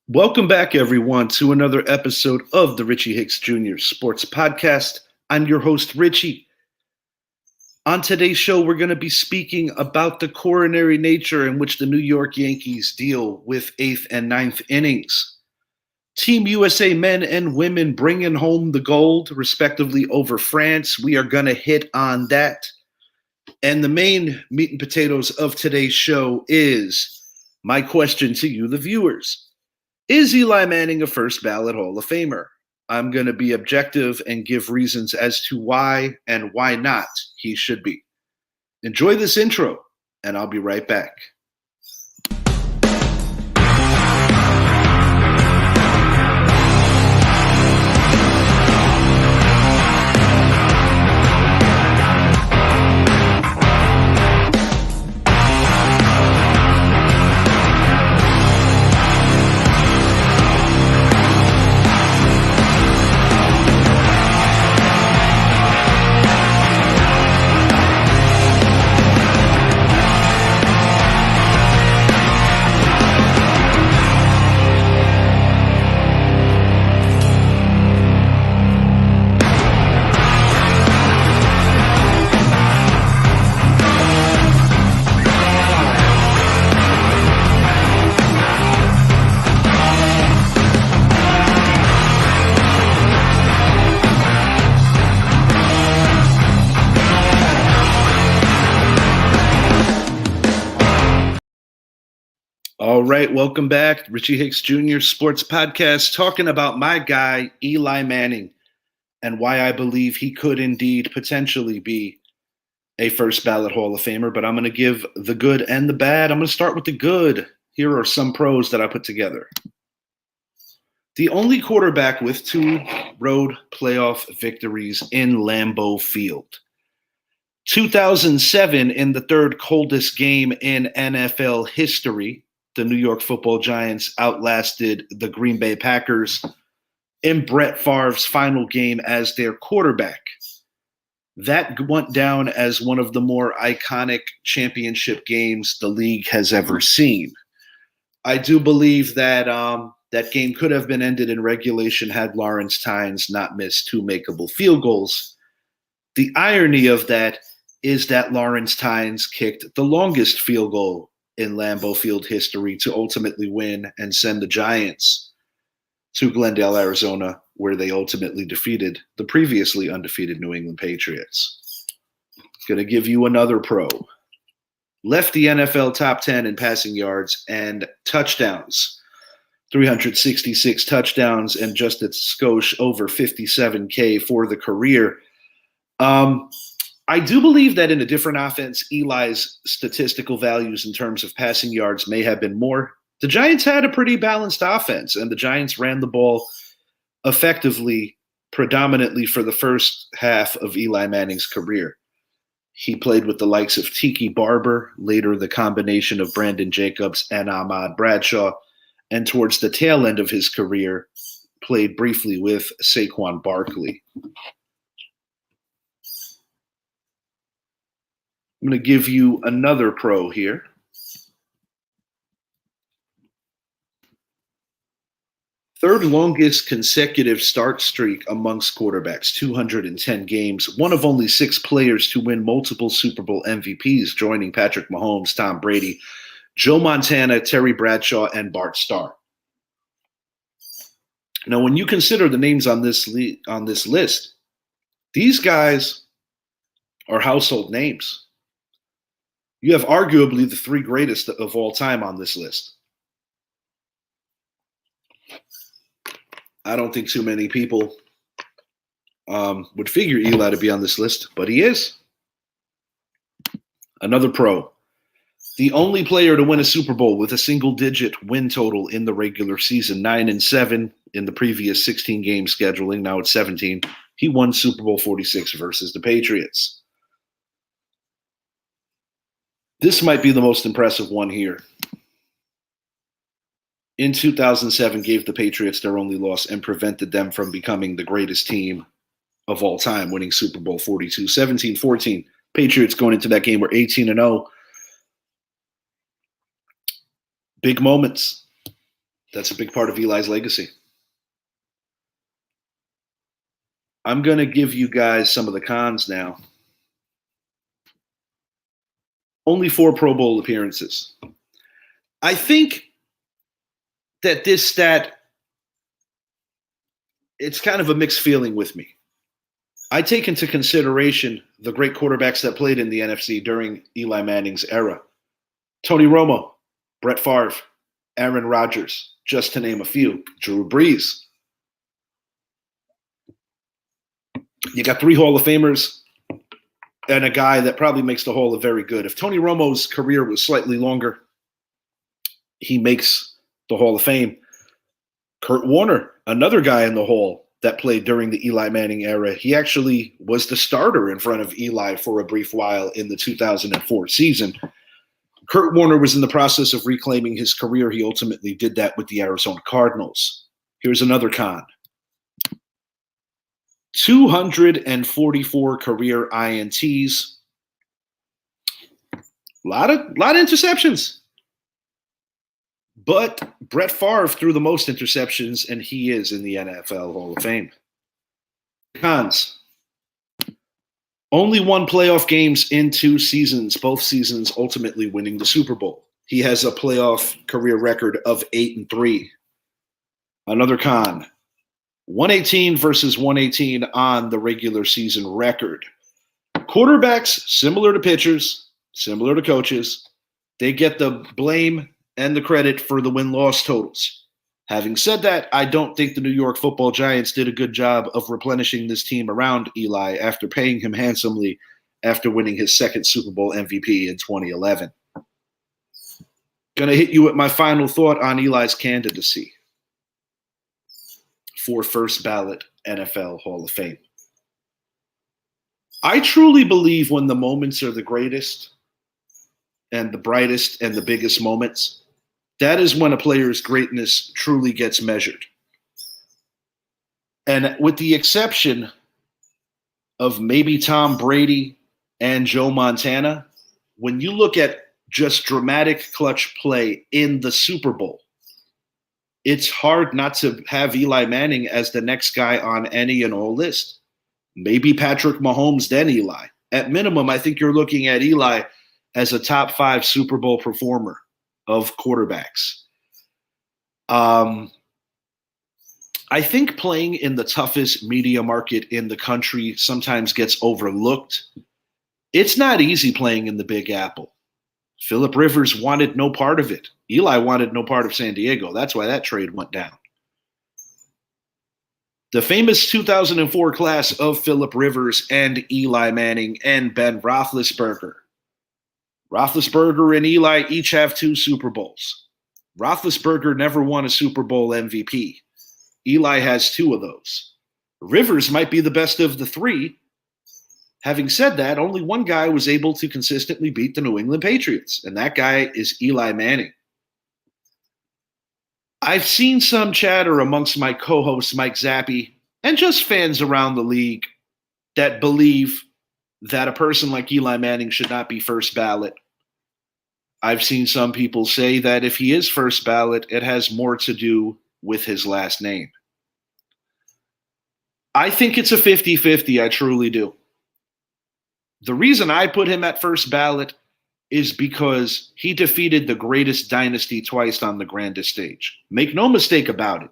Welcome back, everyone, to another episode of the Richie Hicks Jr. Sports Podcast. I'm your host, Richie. On today's show, we're going to be speaking about the coronary nature in which the New York Yankees deal with eighth and ninth innings. Team USA men and women bringing home the gold, respectively, over France. We are going to hit on that. And the main meat and potatoes of today's show is my question to you, the viewers. Is Eli Manning a first ballot Hall of Famer? I'm going to be objective and give reasons as to why and why not he should be. Enjoy this intro, and I'll be right back. All right, welcome back. Richie Hicks Jr. Sports Podcast, talking about my guy, Eli Manning, and why I believe he could indeed potentially be a first ballot Hall of Famer. But I'm going to give the good and the bad. I'm going to start with the good. Here are some pros that I put together. The only quarterback with 2 road playoff victories in Lambeau Field. 2007, in the third coldest game in NFL history, the New York Football Giants outlasted the Green Bay Packers in Brett Favre's final game as their quarterback. That went down as one of the more iconic championship games the league has ever seen. I do believe that that game could have been ended in regulation had Lawrence Tynes not missed 2 makeable field goals. The irony of that is that Lawrence Tynes kicked the longest field goal in Lambeau Field history to ultimately win and send the Giants to Glendale, Arizona, where they ultimately defeated the previously undefeated New England Patriots. Going to give you another pro. Left the NFL top 10 in passing yards and touchdowns. 366 touchdowns and just a skosh over 57K for the career. I do believe that in a different offense, Eli's statistical values in terms of passing yards may have been more. The Giants had a pretty balanced offense, and the Giants ran the ball effectively, predominantly for the first half of Eli Manning's career. He played with the likes of Tiki Barber, later the combination of Brandon Jacobs and Ahmad Bradshaw, and towards the tail end of his career, played briefly with Saquon Barkley. I'm going to give you another pro here. Third longest consecutive start streak amongst quarterbacks, 210 games. One of only 6 players to win multiple Super Bowl MVPs, joining Patrick Mahomes, Tom Brady, Joe Montana, Terry Bradshaw, and Bart Starr. Now, when you consider the names on this list, these guys are household names. You have arguably the 3 greatest of all time on this list. I don't think too many people would figure Eli to be on this list, but he is. Another pro. The only player to win a Super Bowl with a single-digit win total in the regular season, 9-7 in the previous 16-game scheduling. Now it's 17. He won Super Bowl 46 versus the Patriots. This might be the most impressive one here. In 2007, gave the Patriots their only loss and prevented them from becoming the greatest team of all time, winning Super Bowl 42. 17-14. Patriots going into that game were 18-0. Big moments. That's a big part of Eli's legacy. I'm going to give you guys some of the cons now. Only 4 Pro Bowl appearances. I think that this stat, it's kind of a mixed feeling with me. I take into consideration the great quarterbacks that played in the NFC during Eli Manning's era. Tony Romo, Brett Favre, Aaron Rodgers, just to name a few. Drew Brees. You got 3 Hall of Famers and a guy that probably makes the Hall of very good. If Tony Romo's career was slightly longer, he makes the Hall of Fame. Kurt Warner, another guy in the Hall that played during the Eli Manning era. He actually was the starter in front of Eli for a brief while in the 2004 season. Kurt Warner was in the process of reclaiming his career. He ultimately did that with the Arizona Cardinals. Here's another con. 244 career INTs. A lot of interceptions. But Brett Favre threw the most interceptions, and he is in the NFL Hall of Fame. Cons. Only 1 playoff games in 2 seasons, both seasons ultimately winning the Super Bowl. He has a playoff career record of 8-3. Another con. 118 versus 118 on the regular season record. Quarterbacks, similar to pitchers, similar to coaches, they get the blame and the credit for the win-loss totals. Having said that, I don't think the New York Football Giants did a good job of replenishing this team around Eli after paying him handsomely after winning his 2nd Super Bowl MVP in 2011. Going to hit you with my final thought on Eli's candidacy for first ballot NFL Hall of Fame. I truly believe when the moments are the greatest and the brightest and the biggest moments, that is when a player's greatness truly gets measured. And with the exception of maybe Tom Brady and Joe Montana, when you look at just dramatic clutch play in the Super Bowl, it's hard not to have Eli Manning as the next guy on any and all list. Maybe Patrick Mahomes, then Eli. At minimum, I think you're looking at Eli as a top 5 Super Bowl performer of quarterbacks. I think playing in the toughest media market in the country sometimes gets overlooked. It's not easy playing in the Big Apple. Phillip Rivers wanted no part of it. Eli wanted no part of San Diego. That's why that trade went down. The famous 2004 class of Phillip Rivers and Eli Manning and Ben Roethlisberger. Roethlisberger and Eli each have 2 Super Bowls. Roethlisberger never won a Super Bowl MVP. Eli has 2 of those. Rivers might be the best of the 3. Having said that, only one guy was able to consistently beat the New England Patriots, and that guy is Eli Manning. I've seen some chatter amongst my co-hosts, Mike Zappi, and just fans around the league that believe that a person like Eli Manning should not be first ballot. I've seen some people say that if he is first ballot, it has more to do with his last name. I think it's a 50-50, I truly do. The reason I put him at first ballot is because he defeated the greatest dynasty twice on the grandest stage. Make no mistake about it.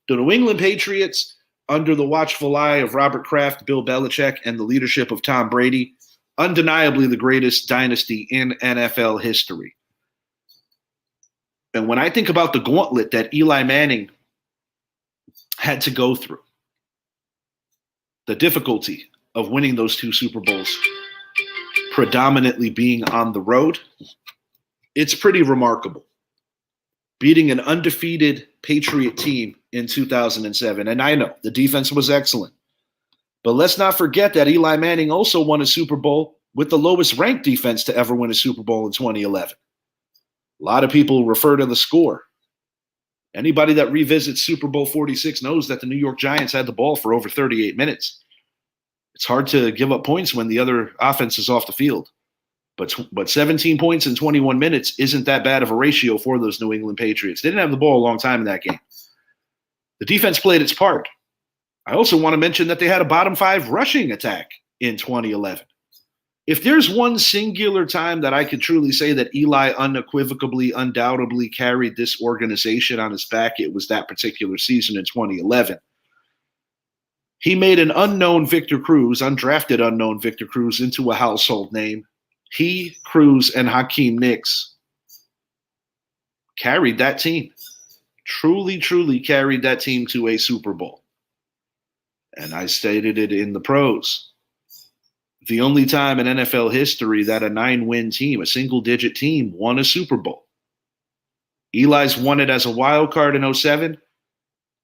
The New England Patriots, under the watchful eye of Robert Kraft, Bill Belichick, and the leadership of Tom Brady, undeniably the greatest dynasty in NFL history. And when I think about the gauntlet that Eli Manning had to go through, the difficulty of winning those 2 Super Bowls, predominantly being on the road, it's pretty remarkable. Beating an undefeated Patriot team in 2007. And I know the defense was excellent. But let's not forget that Eli Manning also won a Super Bowl with the lowest ranked defense to ever win a Super Bowl in 2011. A lot of people refer to the score. Anybody that revisits Super Bowl 46 knows that the New York Giants had the ball for over 38 minutes. It's hard to give up points when the other offense is off the field. But 17 points in 21 minutes isn't that bad of a ratio for those New England Patriots. They didn't have the ball a long time in that game. The defense played its part. I also want to mention that they had a bottom 5 rushing attack in 2011. If there's one singular time that I could truly say that Eli unequivocally, undoubtedly carried this organization on his back, it was that particular season in 2011. He made an unknown Victor Cruz, undrafted unknown Victor Cruz, into a household name. He, Cruz, and Hakeem Nicks carried that team. Truly, truly carried that team to a Super Bowl. And I stated it in the pros. The only time in NFL history that a 9-win team, a single-digit team, won a Super Bowl. Eli's won it as a wild card in 2007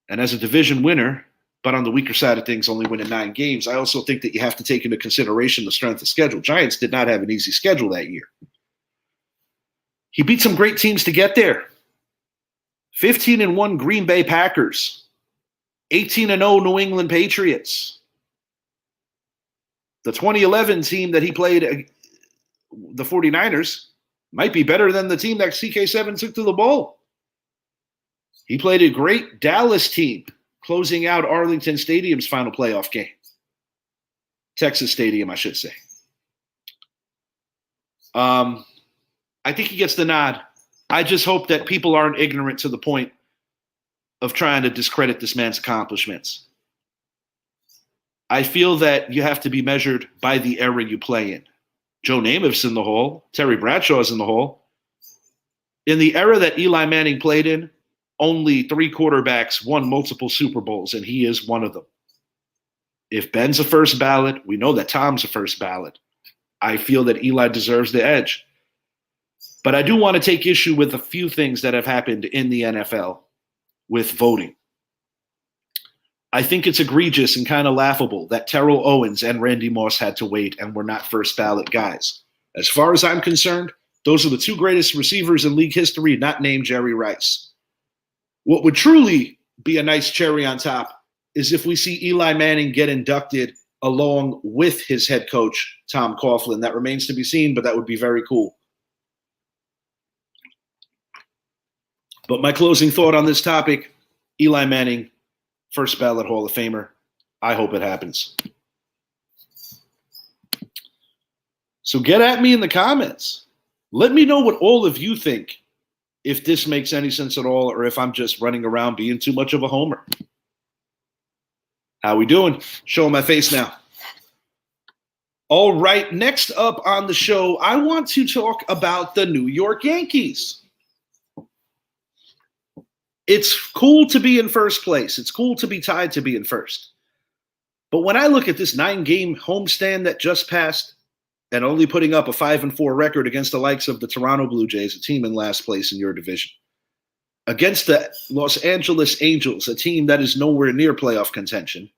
and as a division winner, but on the weaker side of things, only winning 9 games. I also think that you have to take into consideration the strength of schedule. Giants did not have an easy schedule that year. He beat some great teams to get there. 15-1 Green Bay Packers. 18-0 New England Patriots. The 2011 team that he played, the 49ers, might be better than the team that CK7 took to the bowl. He played a great Dallas team, closing out Arlington Stadium's final playoff game. Texas Stadium, I should say. I think he gets the nod. I just hope that people aren't ignorant to the point of trying to discredit this man's accomplishments. I feel that you have to be measured by the era you play in. Joe Namath's in the hole. Terry Bradshaw's in the hole. In the era that Eli Manning played in, only 3 quarterbacks won multiple Super Bowls, and he is one of them. If Ben's a first ballot, we know that Tom's a first ballot. I feel that Eli deserves the edge. But I do want to take issue with a few things that have happened in the NFL with voting. I think it's egregious and kind of laughable that Terrell Owens and Randy Moss had to wait and were not first ballot guys. As far as I'm concerned, those are the 2 greatest receivers in league history, not named Jerry Rice. What would truly be a nice cherry on top is if we see Eli Manning get inducted along with his head coach, Tom Coughlin. That remains to be seen, but that would be very cool. But my closing thought on this topic, Eli Manning, first ballot Hall of Famer. I hope it happens. So get at me in the comments. Let me know what all of you think, if this makes any sense at all, or if I'm just running around being too much of a homer. How we doing? Showing my face now. All right, next up on the show, I want to talk about the New York Yankees. It's cool to be in first place. It's cool to be tied to be in first. But when I look at this 9-game homestand that just passed and only putting up a 5-4 record against the likes of the Toronto Blue Jays, a team in last place in your division, against the Los Angeles Angels, a team that is nowhere near playoff contention,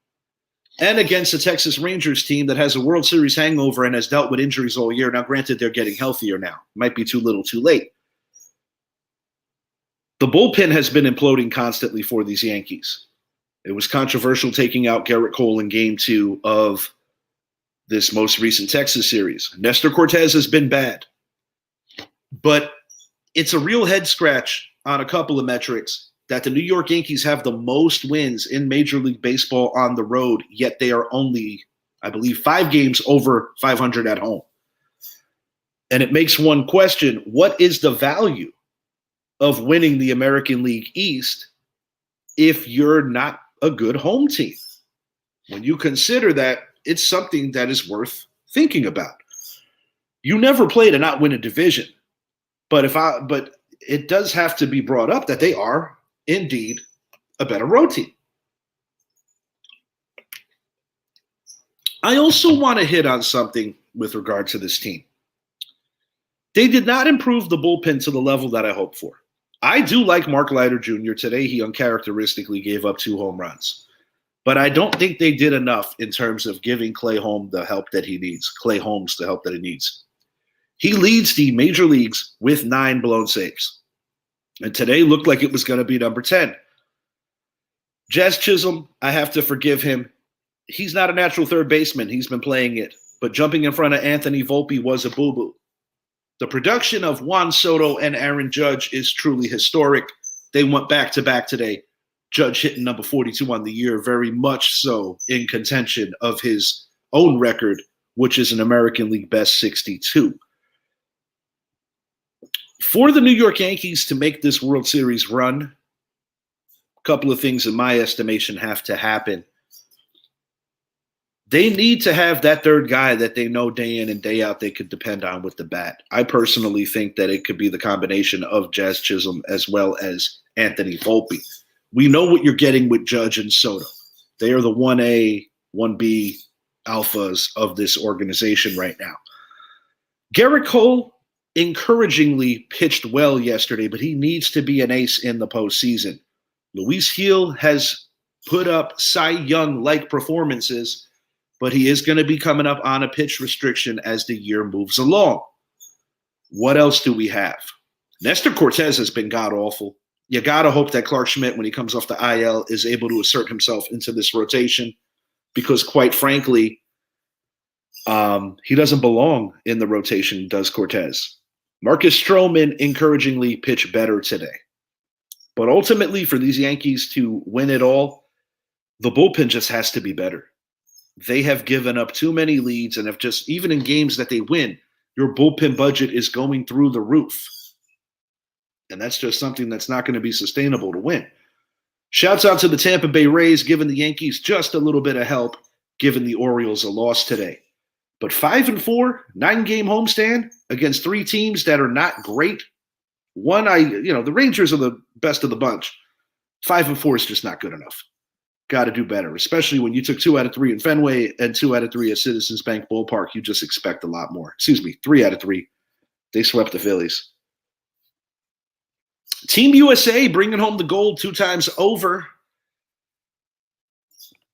and against the Texas Rangers team that has a World Series hangover and has dealt with injuries all year. Now, granted, they're getting healthier now. Might be too little too late. The bullpen has been imploding constantly for these Yankees. It was controversial taking out Garrett Cole in Game 2 of this most recent Texas series. Nestor Cortez has been bad. But it's a real head scratch on a couple of metrics that the New York Yankees have the most wins in Major League Baseball on the road, yet they are only, I believe, 5 games over 500 at home. And it makes one question, what is the value of winning the American League East if you're not a good home team? When you consider that, it's something that is worth thinking about. You never play to not win a division, but it does have to be brought up that they are indeed a better road team. I also want to hit on something with regard to this team. They did not improve the bullpen to the level that I hoped for. I do like Mark Leiter Jr. Today, he uncharacteristically gave up 2 home runs. But I don't think they did enough in terms of giving Clay Holmes the help that he needs. He leads the major leagues with 9 blown saves. And today looked like it was going to be number 10. Jazz Chisholm, I have to forgive him. He's not a natural third baseman. He's been playing it. But jumping in front of Anthony Volpe was a boo-boo. The production of Juan Soto and Aaron Judge is truly historic. They went back-to-back today. Judge hitting number 42 on the year, very much so in contention of his own record, which is an American League best 62. For the New York Yankees to make this World Series run, a couple of things in my estimation have to happen. They need to have that third guy that they know day in and day out they could depend on with the bat. I personally think that it could be the combination of Jazz Chisholm as well as Anthony Volpe. We know what you're getting with Judge and Soto. They are the 1A, 1B alphas of this organization right now. Garrett Cole encouragingly pitched well yesterday, but he needs to be an ace in the postseason. Luis Gil has put up Cy Young-like performances, but he is going to be coming up on a pitch restriction as the year moves along. What else do we have? Nestor Cortez has been god-awful. You got to hope that Clark Schmidt, when he comes off the IL, is able to assert himself into this rotation because, quite frankly, he doesn't belong in the rotation, does Cortez. Marcus Stroman encouragingly pitched better today. But ultimately, for these Yankees to win it all, the bullpen just has to be better. They have given up too many leads and have just, even in games that they win, your bullpen budget is going through the roof. And that's just something that's not going to be sustainable to win. Shouts out to the Tampa Bay Rays, giving the Yankees just a little bit of help, giving the Orioles a loss today. But 5-4, 9-game homestand against three teams that are not great. The Rangers are the best of the bunch. 5-4 is just not good enough. Got to do better, especially when you took 2 out of 3 in Fenway and 2 out of 3 at Citizens Bank Ballpark. You just expect a lot more. 3 out of 3. They swept the Phillies. Team USA bringing home the gold 2 times over.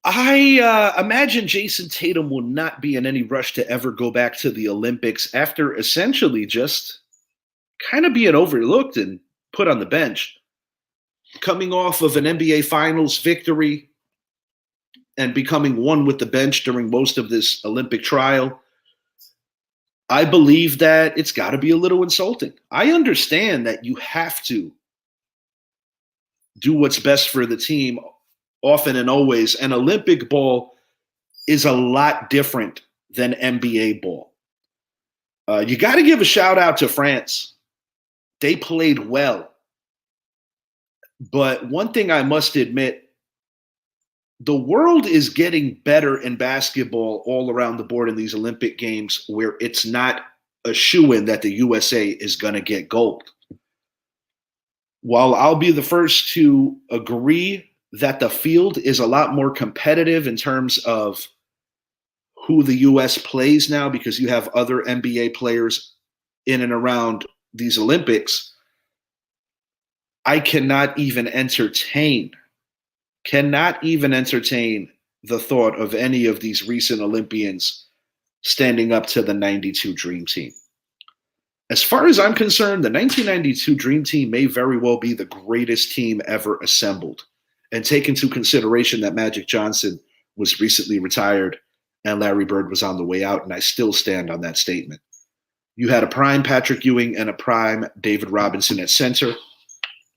I imagine Jason Tatum will not be in any rush to ever go back to the Olympics after essentially just kind of being overlooked and put on the bench. Coming off of an NBA Finals victory and becoming one with the bench during most of this Olympic trial, I believe that it's got to be a little insulting. I understand that you have to do what's best for the team often and always, and Olympic ball is a lot different than NBA ball. You got to give a shout out to France. They played well. But one thing I must admit, the world is getting better in basketball all around the board in these Olympic Games where it's not a shoo-in that the USA is going to get gold. While I'll be the first to agree that the field is a lot more competitive in terms of who the U.S. plays now because you have other NBA players in and around these Olympics, I cannot even entertain the thought of any of these recent Olympians standing up to the 92 Dream Team. As far as I'm concerned, the 1992 Dream Team may very well be the greatest team ever assembled. And take into consideration that Magic Johnson was recently retired and Larry Bird was on the way out, and I still stand on that statement. You had a prime Patrick Ewing and a prime David Robinson at center.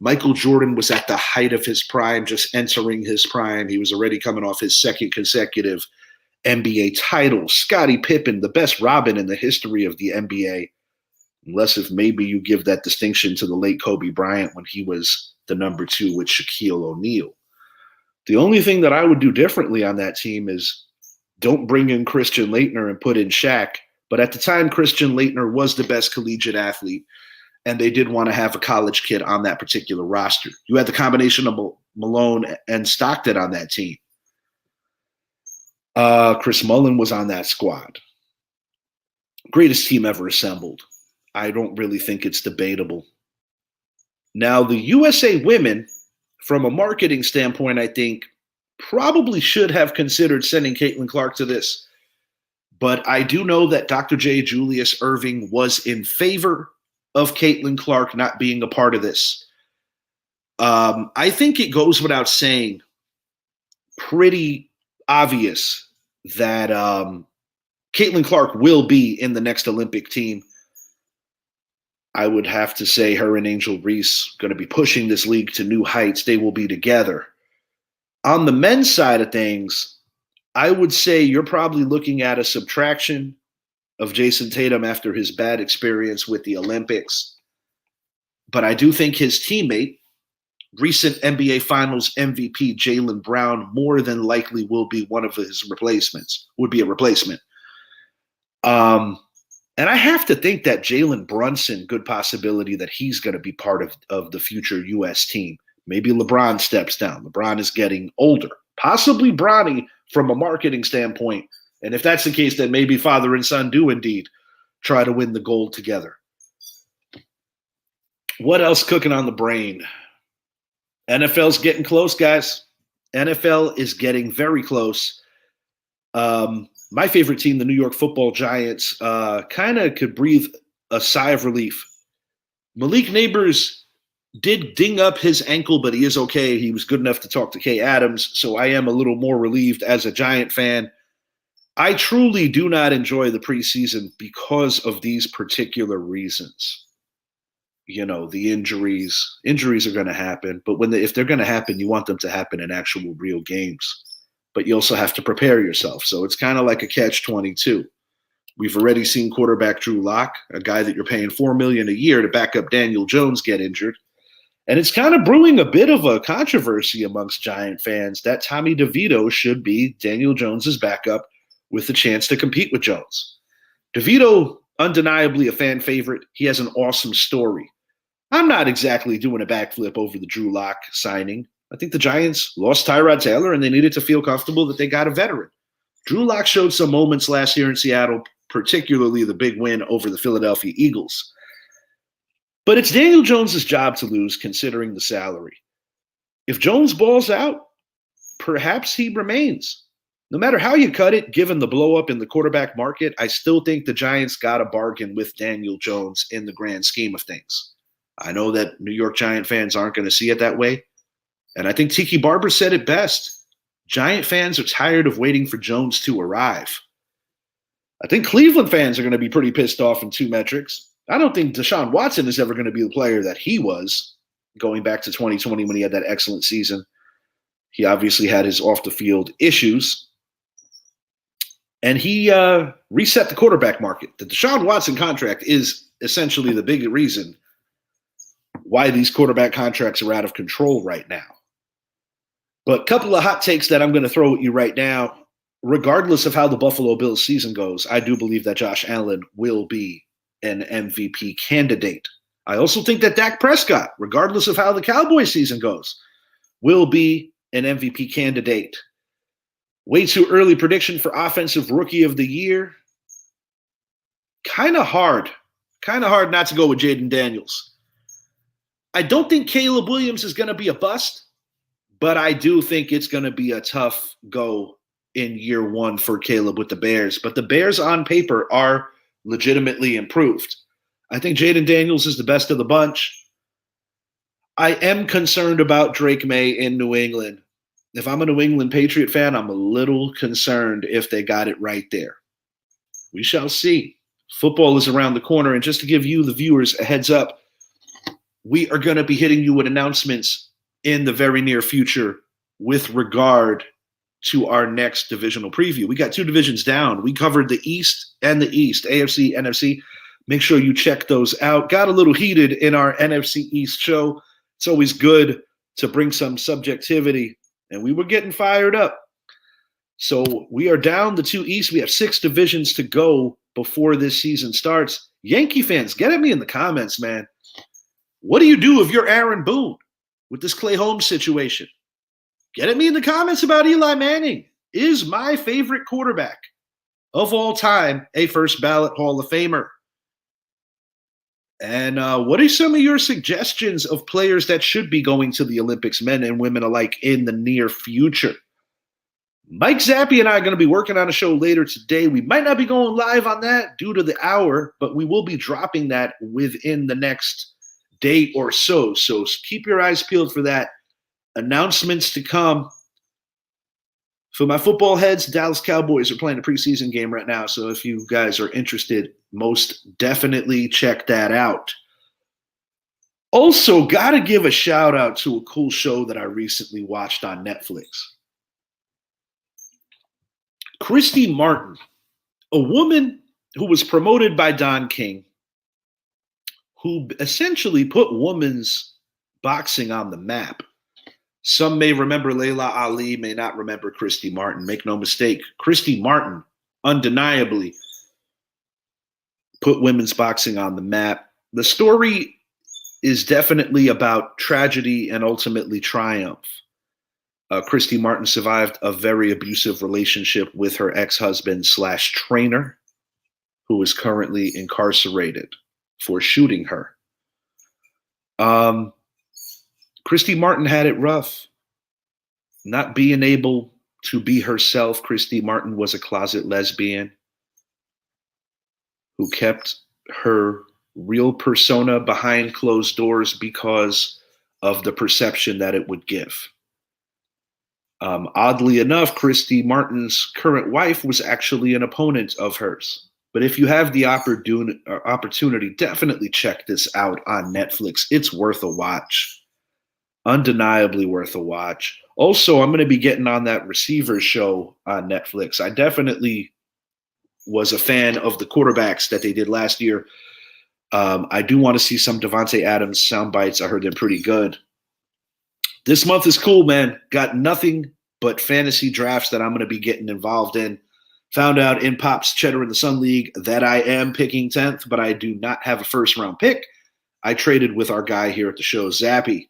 Michael Jordan was at the height of his prime, just entering his prime. He was already coming off his second consecutive NBA title. Scottie Pippen, the best Robin in the history of the NBA, unless if maybe you give that distinction to the late Kobe Bryant when he was the number 2 with Shaquille O'Neal. The only thing that I would do differently on that team is don't bring in Christian Laettner and put in Shaq. But at the time, Christian Laettner was the best collegiate athlete, and they did want to have a college kid on that particular roster. You had the combination of Malone and Stockton on that team. Chris Mullin was on that squad. Greatest team ever assembled. I don't really think it's debatable. Now, the USA women, from a marketing standpoint, I think probably should have considered sending Caitlin Clark to this. But I do know that Dr. J. Julius Erving was in favor of Caitlin Clark not being a part of this. I think it goes without saying, pretty obvious that Caitlin Clark will be in the next Olympic team. I would have to say her and Angel Reese going to be pushing this league to new heights. They will be together. On the men's side of things, I would say you're probably looking at a subtraction of Jason Tatum after his bad experience with the Olympics. But I do think his teammate, recent NBA Finals MVP Jaylen Brown, more than likely will be one of his replacements, would be a replacement. And I have to think that Jalen Brunson, good possibility that he's going to be part of the future U.S. team. Maybe LeBron steps down. LeBron is getting older. Possibly Bronny from a marketing standpoint. And if that's the case, then maybe father and son do indeed try to win the gold together. What else cooking on the brain? NFL's getting close, guys. NFL is getting very close. My favorite team, the New York Football Giants, kind of could breathe a sigh of relief. Malik Neighbors did ding up his ankle, but he is okay. He was good enough to talk to Kay Adams, so I am a little more relieved as a Giant fan. I truly do not enjoy the preseason because of these particular reasons. You know, the injuries. Injuries are going to happen, but if they're going to happen, you want them to happen in actual real games. But you also have to prepare yourself. So it's kind of like a catch-22. We've already seen quarterback Drew Lock, a guy that you're paying $4 million a year to back up Daniel Jones, get injured. And it's kind of brewing a bit of a controversy amongst Giant fans that Tommy DeVito should be Daniel Jones's backup with the chance to compete with Jones. DeVito, undeniably a fan favorite. He has an awesome story. I'm not exactly doing a backflip over the Drew Lock signing. I think the Giants lost Tyrod Taylor, and they needed to feel comfortable that they got a veteran. Drew Lock showed some moments last year in Seattle, particularly the big win over the Philadelphia Eagles. But it's Daniel Jones' job to lose, considering the salary. If Jones balls out, perhaps he remains. No matter how you cut it, given the blow-up in the quarterback market, I still think the Giants got a bargain with Daniel Jones in the grand scheme of things. I know that New York Giant fans aren't going to see it that way. And I think Tiki Barber said it best. Giant fans are tired of waiting for Jones to arrive. I think Cleveland fans are going to be pretty pissed off in two metrics. I don't think Deshaun Watson is ever going to be the player that he was going back to 2020 when he had that excellent season. He obviously had his off-the-field issues. And he reset the quarterback market. The Deshaun Watson contract is essentially the big reason why these quarterback contracts are out of control right now. But a couple of hot takes that I'm going to throw at you right now. Regardless of how the Buffalo Bills season goes, I do believe that Josh Allen will be an MVP candidate. I also think that Dak Prescott, regardless of how the Cowboys season goes, will be an MVP candidate. Way too early prediction for Offensive Rookie of the Year. Kind of hard not to go with Jaden Daniels. I don't think Caleb Williams is going to be a bust, but I do think it's going to be a tough go in year one for Caleb with the Bears. But the Bears on paper are legitimately improved. I think Jaden Daniels is the best of the bunch. I am concerned about Drake May in New England. If I'm a New England Patriot fan, I'm a little concerned if they got it right there. We shall see. Football is around the corner. And just to give you, the viewers, a heads up, we are going to be hitting you with announcements in the very near future with regard to our next divisional preview. We got two divisions down. We covered the East and the East, AFC, NFC. Make sure you check those out. Got a little heated in our NFC East show. It's always good to bring some subjectivity, and we were getting fired up. So we are down the two East. We have 6 divisions to go before this season starts. Yankee fans, get at me in the comments, man. What do you do if you're Aaron Boone with this Clay Holmes situation? Get at me in the comments about Eli Manning. Is my favorite quarterback of all time a first ballot Hall of Famer? And what are some of your suggestions of players that should be going to the Olympics, men and women alike, in the near future? Mike Zappi and I are going to be working on a show later today. We might not be going live on that due to the hour, but we will be dropping that within the next day or so. So keep your eyes peeled for that. Announcements to come. For my football heads, Dallas Cowboys are playing a preseason game right now. So if you guys are interested, most definitely check that out. Also, got to give a shout out to a cool show that I recently watched on Netflix. Christy Martin, a woman who was promoted by Don King, who essentially put women's boxing on the map. Some may remember Layla Ali, may not remember Christy Martin. Make no mistake, Christy Martin undeniably put women's boxing on the map. The story is definitely about tragedy and ultimately triumph. Christy Martin survived a very abusive relationship with her ex-husband / trainer, who is currently incarcerated for shooting her. Christy Martin had it rough. Not being able to be herself, Christy Martin was a closet lesbian who kept her real persona behind closed doors because of the perception that it would give. Oddly enough, Christy Martin's current wife was actually an opponent of hers. But if you have the opportunity, definitely check this out on Netflix. It's worth a watch. Undeniably worth a watch. Also, I'm going to be getting on that Receivers show on Netflix. I definitely was a fan of the quarterbacks that they did last year. I do want to see some Devontae Adams sound bites. I heard they're pretty good. This month is cool, man. Got nothing but fantasy drafts that I'm going to be getting involved in. Found out in Pop's Cheddar in the Sun League that I am picking 10th, but I do not have a first-round pick. I traded with our guy here at the show, Zappy.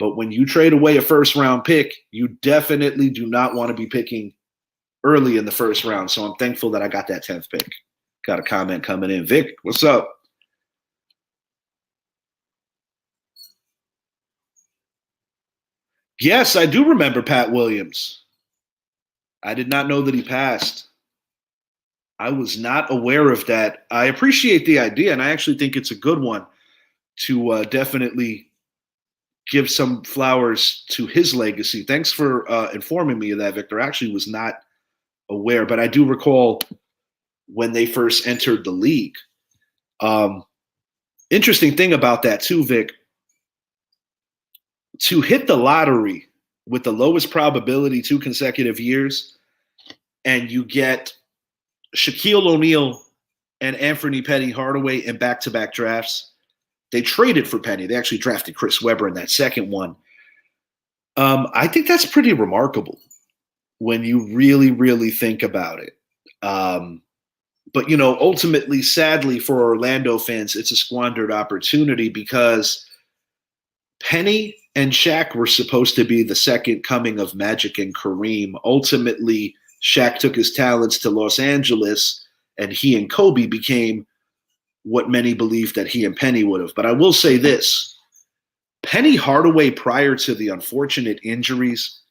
But when you trade away a first-round pick, you definitely do not want to be picking early in the first round. So I'm thankful that I got that 10th pick. Got a comment coming in. Vic, what's up? Yes, I do remember Pat Williams. I did not know that he passed. I was not aware of that. I appreciate the idea, and I actually think it's a good one to definitely give some flowers to his legacy. Thanks for informing me of that, Victor. I actually was not aware, but I do recall when they first entered the league. Interesting thing about that too, Vic, to hit the lottery with the lowest probability 2 consecutive years, and you get Shaquille O'Neal and Anthony Penny Hardaway in back-to-back drafts. They traded for Penny. They actually drafted Chris Webber in that second one. I think that's pretty remarkable when you really, really think about it. But, you know, ultimately, sadly for Orlando fans, it's a squandered opportunity because Penny and Shaq were supposed to be the second coming of Magic and Kareem. Ultimately, Shaq took his talents to Los Angeles, and he and Kobe became what many believed that he and Penny would have. But I will say this. Penny Hardaway, prior to the unfortunate injuries,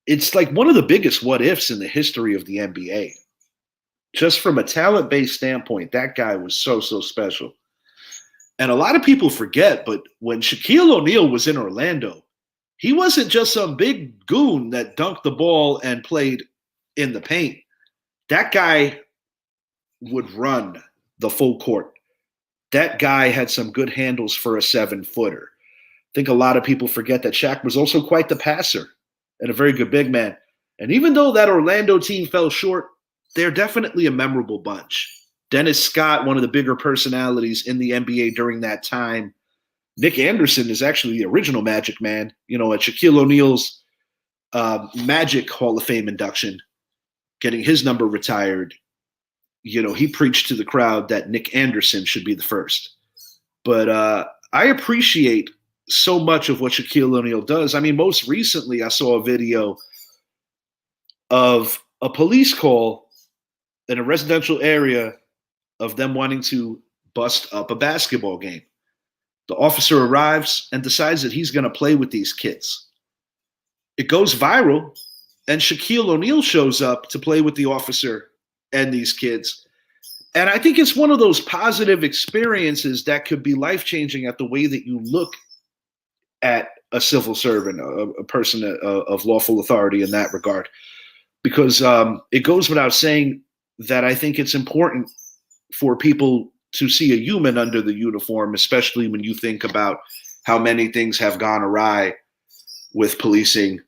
it's like one of the biggest what ifs in the history of the NBA. Just from a talent-based standpoint, that guy was so special. And a lot of people forget, but when Shaquille O'Neal was in Orlando, he wasn't just some big goon that dunked the ball and played in the paint. That guy would run the full court. That guy had some good handles for a 7-footer. I think a lot of people forget that Shaq was also quite the passer and a very good big man. And even though that Orlando team fell short, they're definitely a memorable bunch. Dennis Scott, one of the bigger personalities in the NBA during that time. Nick Anderson is actually the original Magic man, you know, at Shaquille O'Neal's Magic Hall of Fame induction, getting his number retired. You know, he preached to the crowd that Nick Anderson should be the first. But I appreciate so much of what Shaquille O'Neal does. I mean, most recently I saw a video of a police call in a residential area of them wanting to bust up a basketball game. The officer arrives and decides that he's going to play with these kids. It goes viral, and Shaquille O'Neal shows up to play with the officer and these kids. And I think it's one of those positive experiences that could be life-changing at the way that you look at a civil servant, a person of lawful authority in that regard. Because it goes without saying that I think it's important for people to see a human under the uniform, especially when you think about how many things have gone awry with policing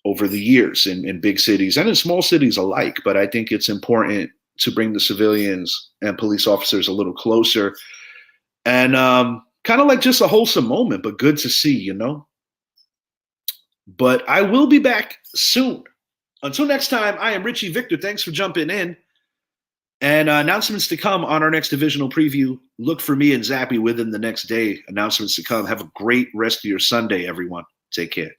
over the years in big cities and in small cities alike. But I think it's important to bring the civilians and police officers a little closer, and kind of like just a wholesome moment, but good to see, you know? But I will be back soon. Until next time, I am Richie Victor. Thanks for jumping in. And announcements to come on our next divisional preview. Look for me and Zappy within the next day. Announcements to come. Have a great rest of your Sunday, everyone. Take care.